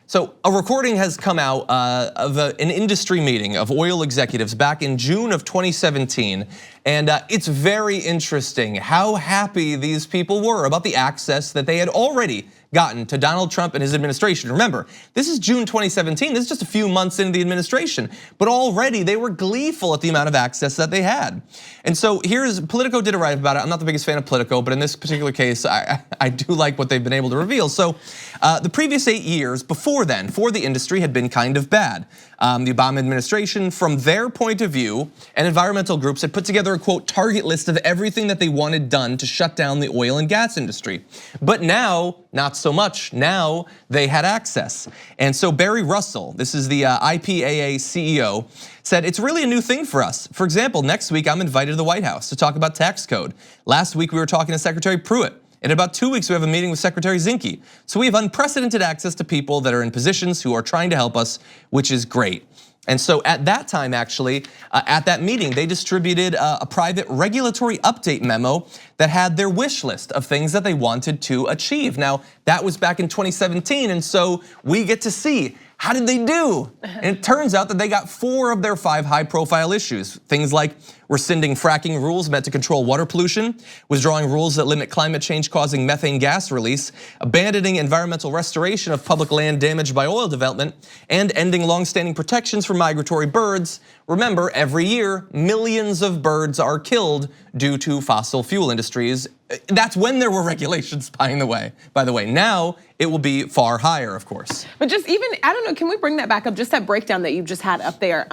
So a recording has come out of an industry meeting of oil executives back in June of 2017. And it's very interesting how happy these people were about the access that they had already gotten to Donald Trump and his administration. Remember, this is June 2017, this is just a few months into the administration, but already they were gleeful at the amount of access that they had. And so Politico did a write about it. I'm not the biggest fan of Politico, but in this particular case, I do like what they've been able to reveal. So the previous 8 years before then for the industry had been kind of bad. The Obama administration, from their point of view, and environmental groups had put together a quote target list of everything that they wanted done to shut down the oil and gas industry. But now, not so much. Now they had access. And so Barry Russell, this is the IPAA CEO, said it's really a new thing for us. For example, next week I'm invited to the White House to talk about tax code. Last week we were talking to Secretary Pruitt. In about 2 weeks, we have a meeting with Secretary Zinke. So we have unprecedented access to people that are in positions who are trying to help us, which is great. And so at that time, actually, at that meeting, they distributed a private regulatory update memo that had their wish list of things that they wanted to achieve. Now, that was back in 2017, and so we get to see, how did they do? And it turns out that they got 4 of their 5 high-profile issues. Things like rescinding fracking rules meant to control water pollution, withdrawing rules that limit climate change causing methane gas release, abandoning environmental restoration of public land damaged by oil development, and ending long-standing protections for migratory birds. Remember, every year, millions of birds are killed due to fossil fuel industries. That's when there were regulations, by the way. Now, it will be far higher, of course. But just even, I don't know, can we bring that back up? Just that breakdown that you just had up there.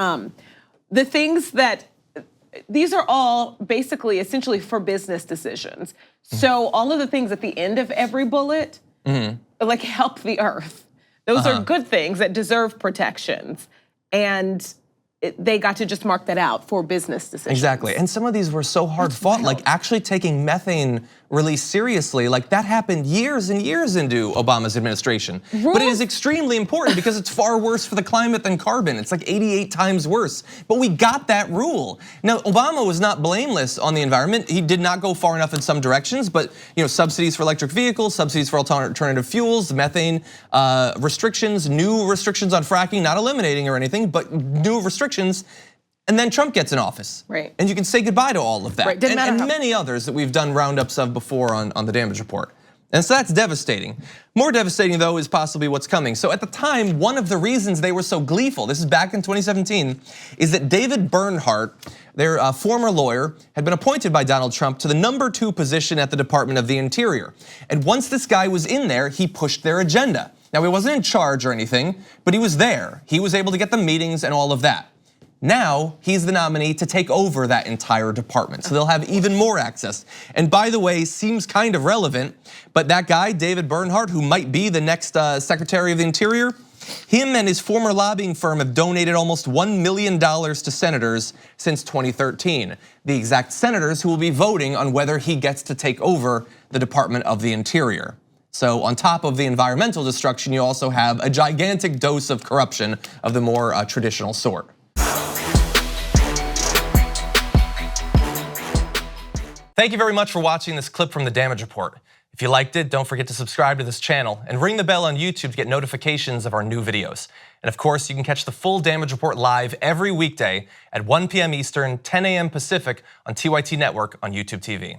The things that, these are all basically essentially for business decisions. So all of the things at the end of every bullet, like help the earth. Those are good things that deserve protections. And they got to just mark that out for business decisions. Exactly, and some of these were so hard fought, like actually taking methane release seriously, like that happened years and years into Obama's administration. But it is extremely important because it's far worse for the climate than carbon. It's like 88 times worse, but we got that rule. Now, Obama was not blameless on the environment. He did not go far enough in some directions, but subsidies for electric vehicles, subsidies for alternative fuels, methane restrictions, new restrictions on fracking, not eliminating or anything, but new restrictions. And then Trump gets in office. Right. And you can say goodbye to all of that. Right. And many others that we've done roundups of before on the damage report. And so that's devastating. More devastating though is possibly what's coming. So at the time, one of the reasons they were so gleeful, this is back in 2017, is that David Bernhardt, their former lawyer, had been appointed by Donald Trump to the #2 position at the Department of the Interior. And once this guy was in there, he pushed their agenda. Now he wasn't in charge or anything, but he was there. He was able to get the meetings and all of that. Now, he's the nominee to take over that entire department. So they'll have even more access. And by the way, seems kind of relevant, but that guy, David Bernhardt, who might be the next Secretary of the Interior, him and his former lobbying firm have donated almost $1 million to senators since 2013. The exact senators who will be voting on whether he gets to take over the Department of the Interior. So on top of the environmental destruction, you also have a gigantic dose of corruption of the more traditional sort. Thank you very much for watching this clip from the Damage Report. If you liked it, don't forget to subscribe to this channel and ring the bell on YouTube to get notifications of our new videos. And of course, you can catch the full Damage Report live every weekday at 1 p.m. Eastern, 10 a.m. Pacific on TYT Network on YouTube TV.